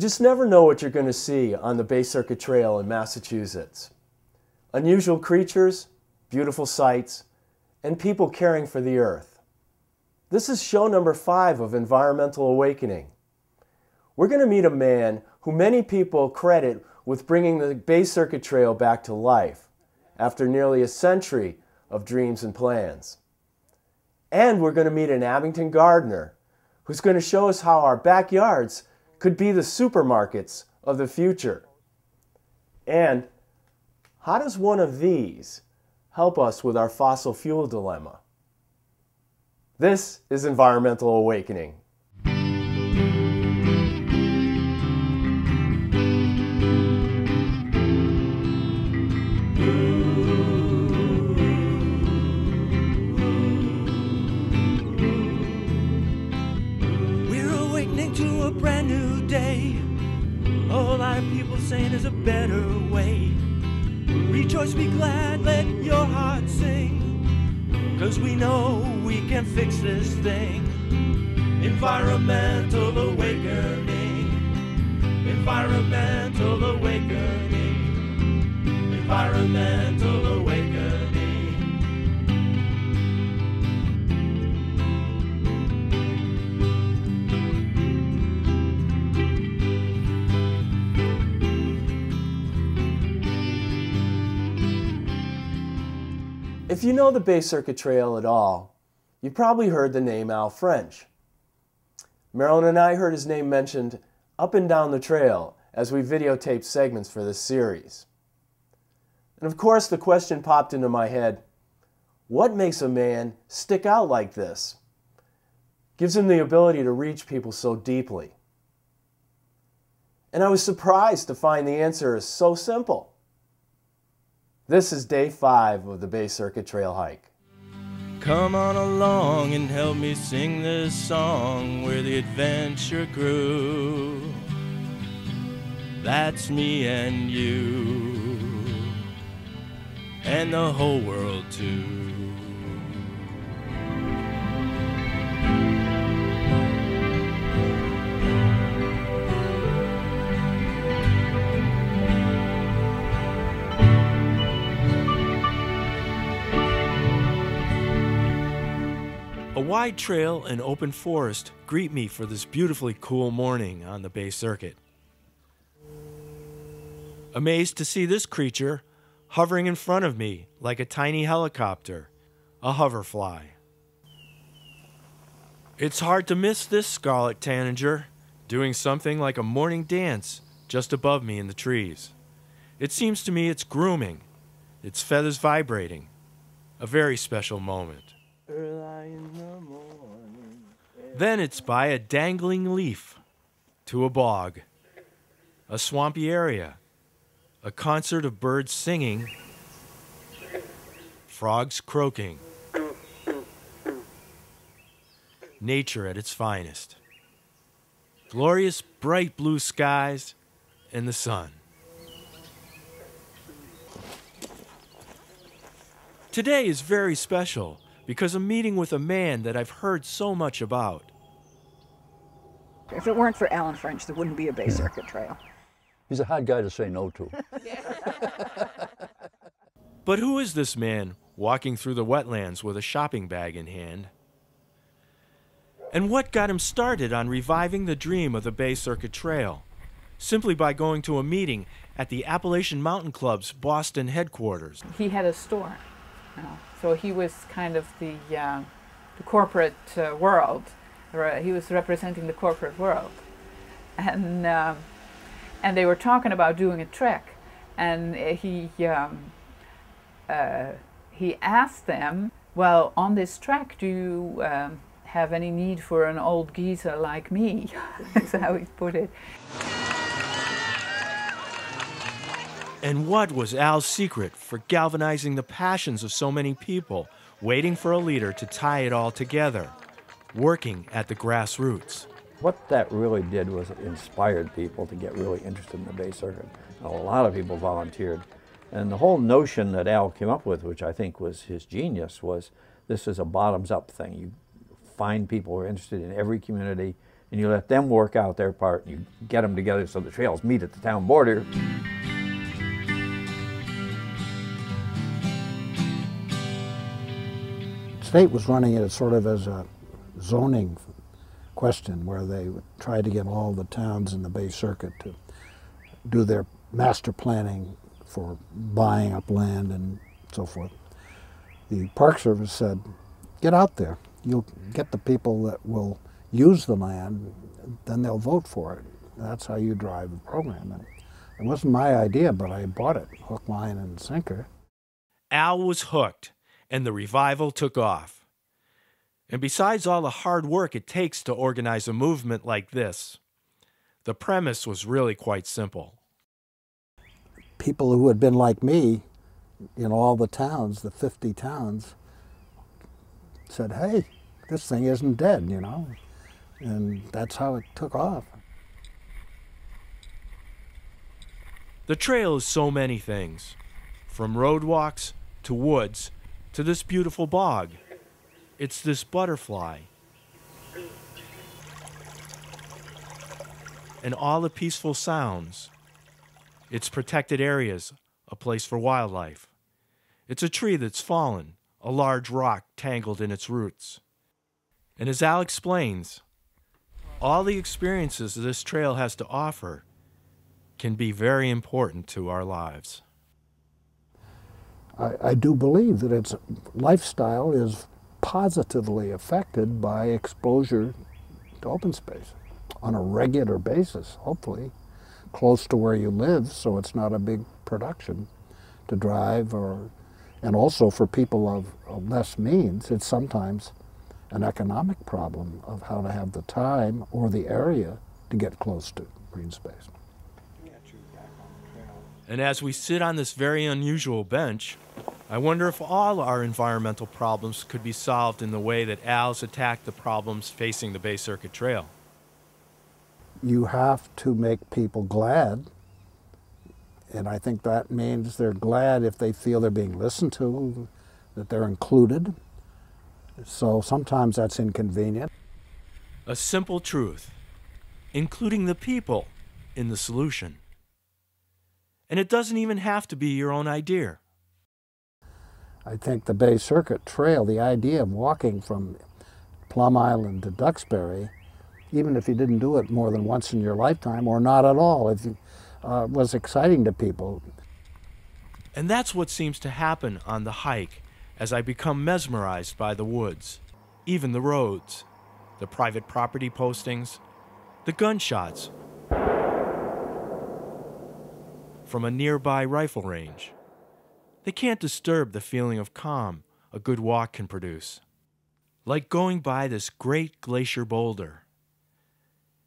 just never know what you're going to see on the Bay Circuit Trail in Massachusetts. Unusual creatures, beautiful sights, and people caring for the earth. This is show number 5 of Environmental Awakening. We're going to meet a man who many people credit with bringing the Bay Circuit Trail back to life after nearly a century of dreams and plans. And we're going to meet an Abington gardener who's going to show us how our backyards could be the supermarkets of the future. And how does one of these help us with our fossil fuel dilemma? This is Environmental Awakening. Saying there's a better way. Rejoice, be glad, let your heart sing, 'cause we know we can fix this thing. Environmental awakening. Environmental awakening. Environmental awakening. If you know the Bay Circuit Trail at all, you've probably heard the name Al French. Marilyn and I heard his name mentioned up and down the trail as we videotaped segments for this series. And of course the question popped into my head, what makes a man stick out like this? Gives him the ability to reach people so deeply. And I was surprised to find the answer is so simple. This is day 5 of the Bay Circuit Trail hike. Come on along and help me sing this song where the adventure grew. That's me and you, and the whole world too. A wide trail and open forest greet me for this beautifully cool morning on the Bay Circuit. Amazed to see this creature hovering in front of me like a tiny helicopter, a hoverfly. It's hard to miss this scarlet tanager doing something like a morning dance just above me in the trees. It seems to me it's grooming, its feathers vibrating, a very special moment. Then it's by a dangling leaf to a bog, a swampy area, a concert of birds singing, frogs croaking. Nature at its finest. Glorious bright blue skies and the sun. Today is very special because I'm meeting with a man that I've heard so much about. If it weren't for Alan French, there wouldn't be a Bay Circuit Trail. He's a hard guy to say no to. But who is this man walking through the wetlands with a shopping bag in hand? And what got him started on reviving the dream of the Bay Circuit Trail? Simply by going to a meeting at the Appalachian Mountain Club's Boston headquarters. He had a store, so he was kind of the corporate world. He was representing the corporate world, and they were talking about doing a trek, and he asked them, well, on this trek, do you have any need for an old geezer like me? That's how he put it. And what was Al's secret for galvanizing the passions of so many people, waiting for a leader to tie it all together, working at the grassroots? What that really did was it inspired people to get really interested in the Bay Circuit. A lot of people volunteered. And the whole notion that Al came up with, which I think was his genius, was this is a bottoms-up thing. You find people who are interested in every community, and you let them work out their part, and you get them together so the trails meet at the town border. The state was running it sort of as a zoning question where they would try to get all the towns in the Bay Circuit to do their master planning for buying up land and so forth. The Park Service said, get out there. You'll get the people that will use the land, then they'll vote for it. That's how you drive the program. And it wasn't my idea, but I bought it, hook, line, and sinker. Al was hooked, and the revival took off. And besides all the hard work it takes to organize a movement like this, the premise was really quite simple. People who had been like me in all the towns, the 50 towns, said, hey, this thing isn't dead, you know? And that's how it took off. The trail is so many things, from road walks to woods to this beautiful bog. It's this butterfly and all the peaceful sounds. It's protected areas, a place for wildlife. It's a tree that's fallen, a large rock tangled in its roots. And as Al explains, all the experiences this trail has to offer can be very important to our lives. I do believe that its lifestyle is positively affected by exposure to open space on a regular basis, hopefully, close to where you live, so it's not a big production to drive, and also for people of less means, it's sometimes an economic problem of how to have the time or the area to get close to green space. And as we sit on this very unusual bench, I wonder if all our environmental problems could be solved in the way that Al's attacked the problems facing the Bay Circuit Trail. You have to make people glad, and I think that means they're glad if they feel they're being listened to, that they're included. So sometimes that's inconvenient. A simple truth, including the people in the solution. And it doesn't even have to be your own idea. I think the Bay Circuit Trail, the idea of walking from Plum Island to Duxbury, even if you didn't do it more than once in your lifetime or not at all, if you, was exciting to people. And that's what seems to happen on the hike as I become mesmerized by the woods, even the roads, the private property postings, the gunshots from a nearby rifle range. They can't disturb the feeling of calm a good walk can produce. Like going by this great glacier boulder.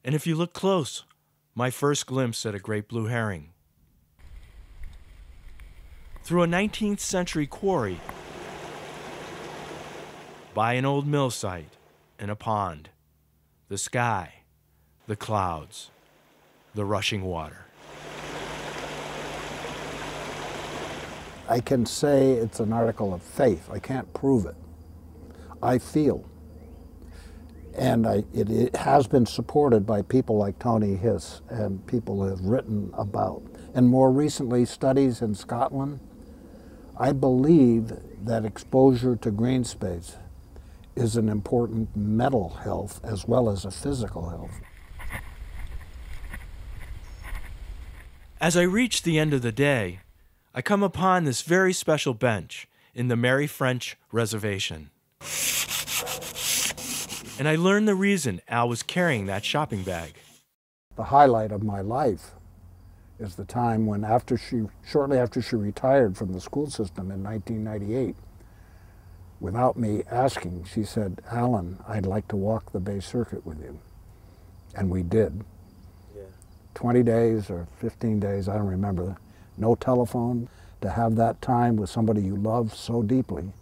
And if you look close, my first glimpse at a great blue heron. Through a 19th century quarry, by an old mill site and a pond, the sky, the clouds, the rushing water. I can say it's an article of faith. I can't prove it. I feel. And it has been supported by people like Tony Hiss and people who have written about. And more recently, studies in Scotland. I believe that exposure to green space is an important mental health as well as a physical health. As I reach the end of the day, I come upon this very special bench in the Mary French Reservation. And I learned the reason Al was carrying that shopping bag. The highlight of my life is the time when shortly after she retired from the school system in 1998, without me asking, she said, Alan, I'd like to walk the Bay Circuit with you. And we did. Yeah. 20 days or 15 days, I don't remember. No telephone. To have that time with somebody you love so deeply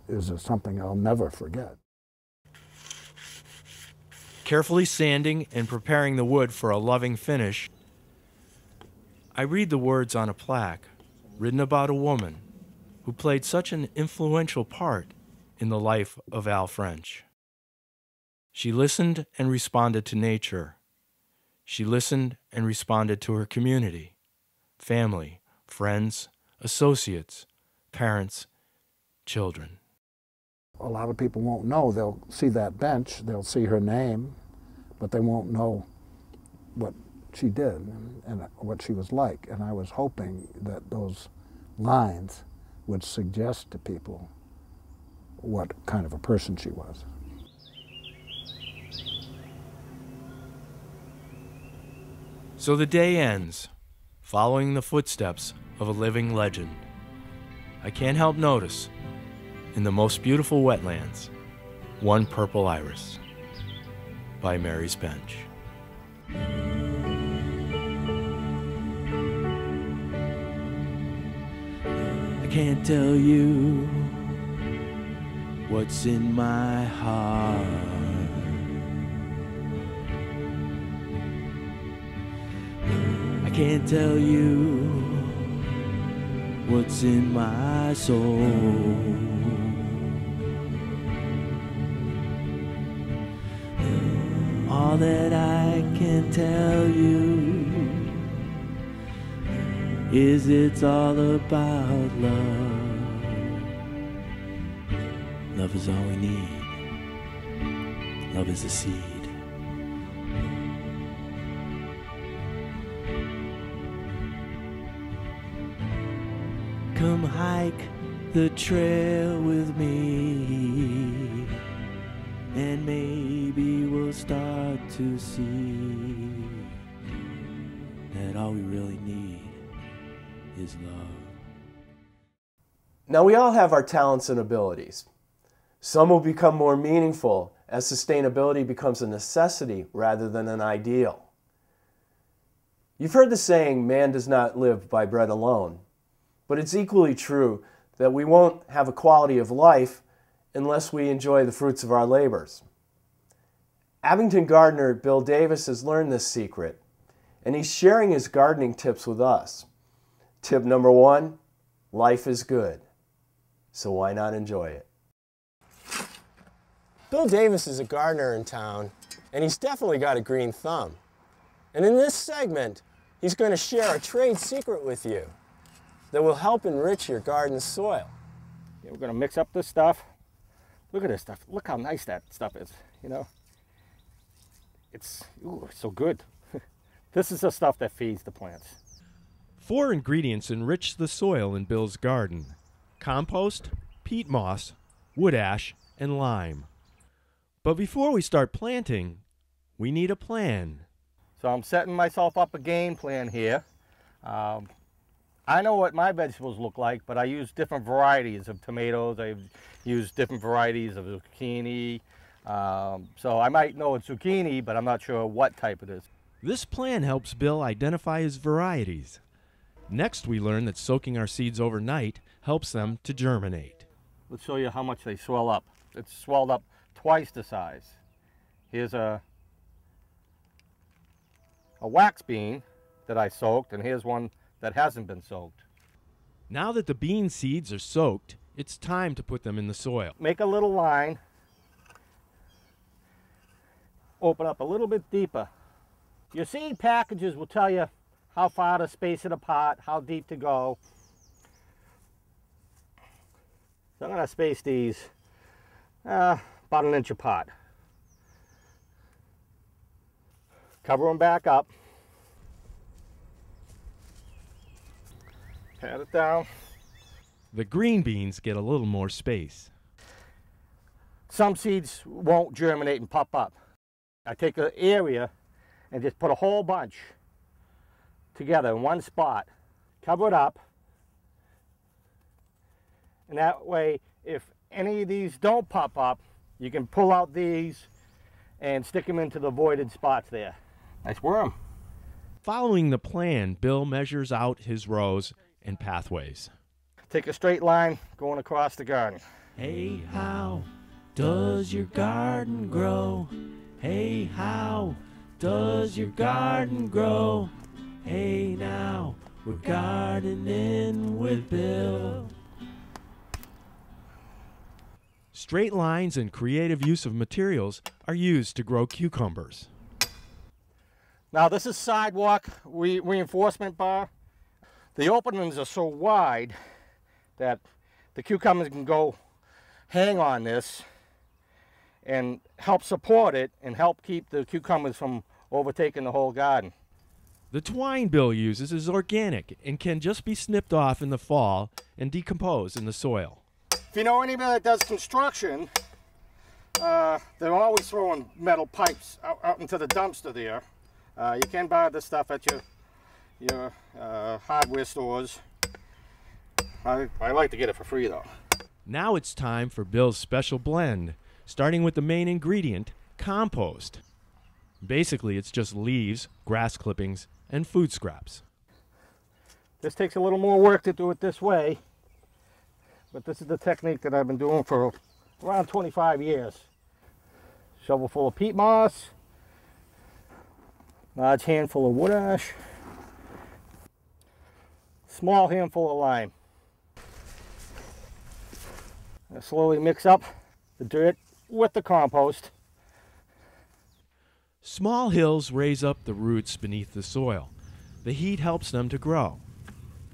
is something I'll never forget. Carefully sanding and preparing the wood for a loving finish, I read the words on a plaque written about a woman who played such an influential part in the life of Al French. She listened and responded to nature. She listened and responded to her community, family, friends, associates, parents, children. A lot of people won't know. They'll see that bench, they'll see her name, but they won't know what she did and what she was like. And I was hoping that those lines would suggest to people what kind of a person she was. So the day ends, following the footsteps of a living legend. I can't help notice, in the most beautiful wetlands, one purple iris by Mary's Bench. I can't tell you what's in my heart. I can't tell you what's in my soul. All that I can tell you is it's all about love. Love is all we need. Love is a seed. Come hike the trail with me, and maybe we'll start to see that all we really need is love. Now, we all have our talents and abilities. Some will become more meaningful as sustainability becomes a necessity rather than an ideal. You've heard the saying, man does not live by bread alone, but it's equally true that we won't have a quality of life unless we enjoy the fruits of our labors. Abington gardener Bill Davis has learned this secret, and he's sharing his gardening tips with us. Tip number 1, life is good, so why not enjoy it? Bill Davis is a gardener in town, and he's definitely got a green thumb. And in this segment, he's going to share a trade secret with you that will help enrich your garden's soil. Yeah, we're going to mix up this stuff. Look at this stuff. Look how nice that stuff is, you know. It's so good. This is the stuff that feeds the plants. 4 ingredients enrich the soil in Bill's garden: compost, peat moss, wood ash, and lime. But before we start planting, we need a plan. So I'm setting myself up a game plan here. I know what my vegetables look like, but I use different varieties of tomatoes. I use different varieties of zucchini. So I might know it's zucchini, but I'm not sure what type it is. This plan helps Bill identify his varieties. Next, we learn that soaking our seeds overnight helps them to germinate. Let's show you how much they swell up. It's swelled up twice the size. Here's a wax bean that I soaked, and here's one that hasn't been soaked. Now that the bean seeds are soaked, it's time to put them in the soil. Make a little line. Open up a little bit deeper. Your seed packages will tell you how far to space it apart, how deep to go. So I'm going to space these about an inch apart. Cover them back up. Pat it down. The green beans get a little more space. Some seeds won't germinate and pop up. I take an area and just put a whole bunch together in one spot, cover it up, and that way if any of these don't pop up, you can pull out these and stick them into the voided spots there. Nice worm. Following the plan, Bill measures out his rows and pathways. Take a straight line going across the garden. Hey, how does your garden grow? Hey, how does your garden grow? Hey, now we're gardening with Bill. Straight lines and creative use of materials are used to grow cucumbers. Now this is sidewalk reinforcement bar. The openings are so wide that the cucumbers can go hang on this and help support it and help keep the cucumbers from overtaking the whole garden. The twine Bill uses is organic and can just be snipped off in the fall and decompose in the soil. If you know anybody that does construction, they're always throwing metal pipes out into the dumpster there. You can buy this stuff at your hardware stores. I like to get it for free though. Now it's time for Bill's special blend, starting with the main ingredient, compost. Basically, it's just leaves, grass clippings, and food scraps. This takes a little more work to do it this way, but this is the technique that I've been doing for around 25 years. Shovel full of peat moss, large handful of wood ash, small handful of lime. I slowly mix up the dirt with the compost. Small hills raise up the roots beneath the soil. The heat helps them to grow.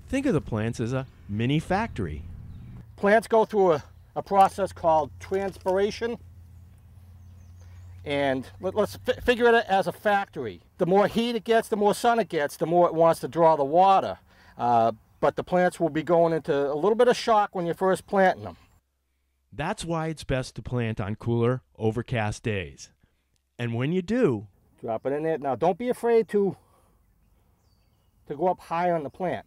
Think of the plants as a mini factory. Plants go through a process called transpiration. And let's figure it as a factory. The more heat it gets, the more sun it gets, the more it wants to draw the water. But the plants will be going into a little bit of shock when you're first planting them. That's why it's best to plant on cooler, overcast days. And when you do, drop it in there. Now don't be afraid to go up high on the plant.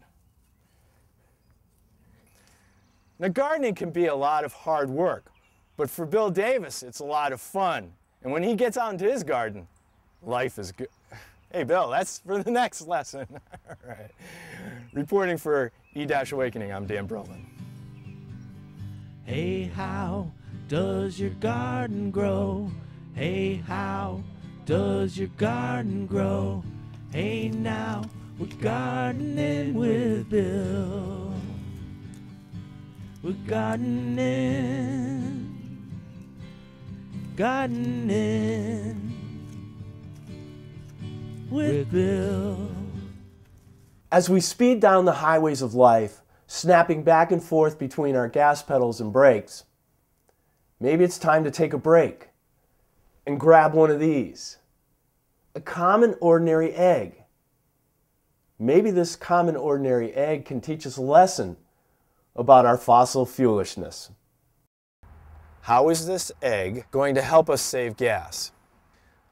Now gardening can be a lot of hard work, but for Bill Davis, it's a lot of fun. And when he gets out into his garden, life is good. Hey Bill, that's for the next lesson. All right. Reporting for E-Awakening, I'm Dan Brolin. hey, how does your garden grow? Hey, how does your garden grow? Hey, now we're gardening with Bill. We're gardening with Bill. As we speed down the highways of life, snapping back and forth between our gas pedals and brakes, maybe it's time to take a break and grab one of these. A common ordinary egg. Maybe this common ordinary egg can teach us a lesson about our fossil fuelishness. How is this egg going to help us save gas?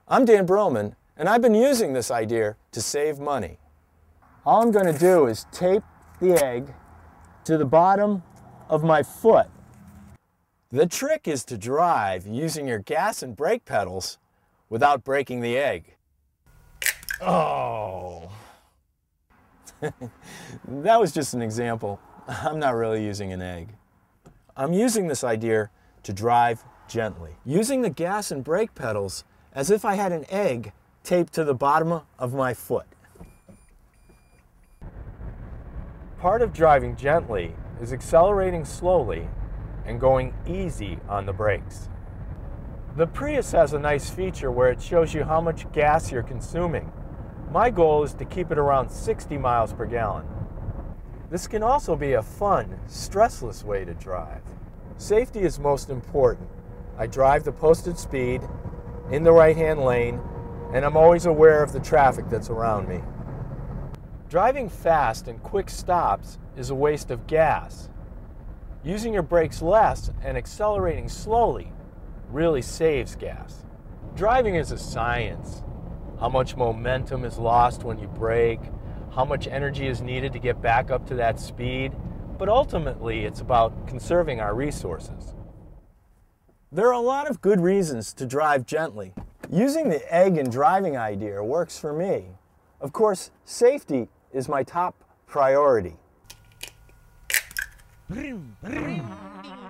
I'm Dan Broman, and I've been using this idea to save money. All I'm going to do is tape the egg to the bottom of my foot. The trick is to drive using your gas and brake pedals without breaking the egg. Oh. That was just an example. I'm not really using an egg. I'm using this idea to drive gently, using the gas and brake pedals as if I had an egg taped to the bottom of my foot. Part of driving gently is accelerating slowly and going easy on the brakes. The Prius has a nice feature where it shows you how much gas you're consuming. My goal is to keep it around 60 miles per gallon. This can also be a fun, stressless way to drive. Safety is most important. I drive the posted speed in the right-hand lane, and I'm always aware of the traffic that's around me. Driving fast and quick stops is a waste of gas. Using your brakes less and accelerating slowly really saves gas. Driving is a science. How much momentum is lost when you brake, how much energy is needed to get back up to that speed, but ultimately it's about conserving our resources. There are a lot of good reasons to drive gently. Using the egg and driving idea works for me. Of course, safety is my top priority.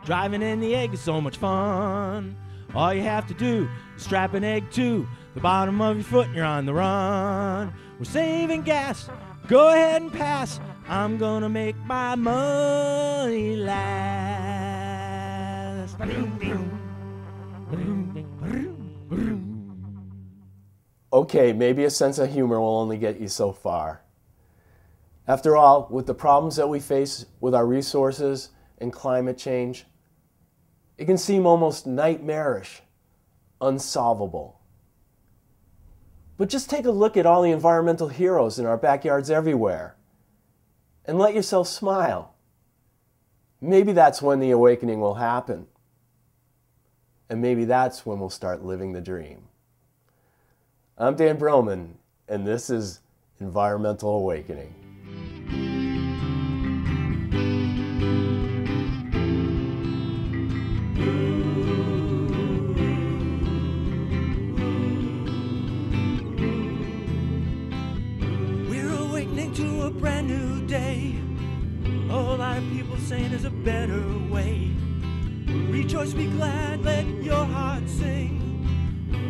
Driving in the egg is so much fun. All you have to do is strap an egg to the bottom of your foot and you're on the run. We're saving gas. Go ahead and pass. I'm gonna make my money last. Okay, maybe a sense of humor will only get you so far. After all, with the problems that we face with our resources and climate change, it can seem almost nightmarish, unsolvable. But just take a look at all the environmental heroes in our backyards everywhere, and let yourself smile. Maybe that's when the awakening will happen. And maybe that's when we'll start living the dream. I'm Dan Broman, and this is Environmental Awakening. We're awakening to a brand new day. A whole lot of people saying there's a better way. Rejoice, be glad, let your heart sing.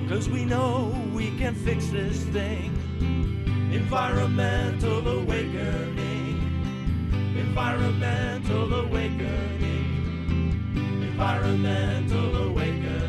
'Cause we know we can fix this thing. Environmental awakening. Environmental awakening. Environmental awakening.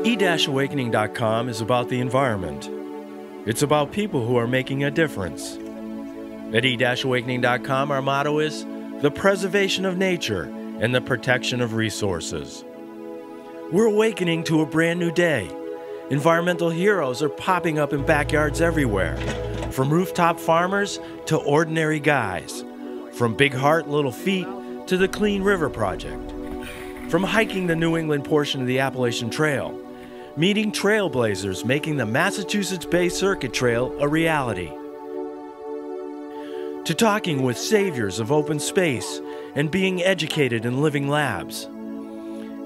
E-Awakening.com is about the environment. It's about people who are making a difference. At E-Awakening.com, our motto is the preservation of nature and the protection of resources. We're awakening to a brand new day. Environmental heroes are popping up in backyards everywhere, from rooftop farmers to ordinary guys, from Big Heart Little Feet to the Clean River Project, from hiking the New England portion of the Appalachian Trail, meeting trailblazers making the Massachusetts Bay Circuit Trail a reality, to talking with saviors of open space and being educated in living labs,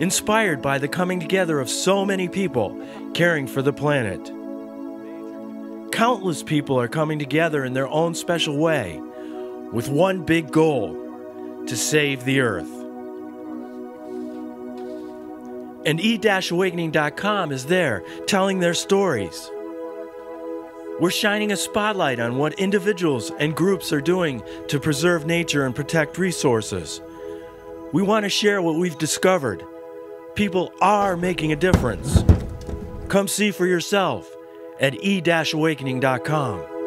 inspired by the coming together of so many people caring for the planet. Countless people are coming together in their own special way with one big goal: to save the earth. And E-Awakening.com is there telling their stories. We're shining a spotlight on what individuals and groups are doing to preserve nature and protect resources. We want to share what we've discovered. People are making a difference. Come see for yourself at E-Awakening.com.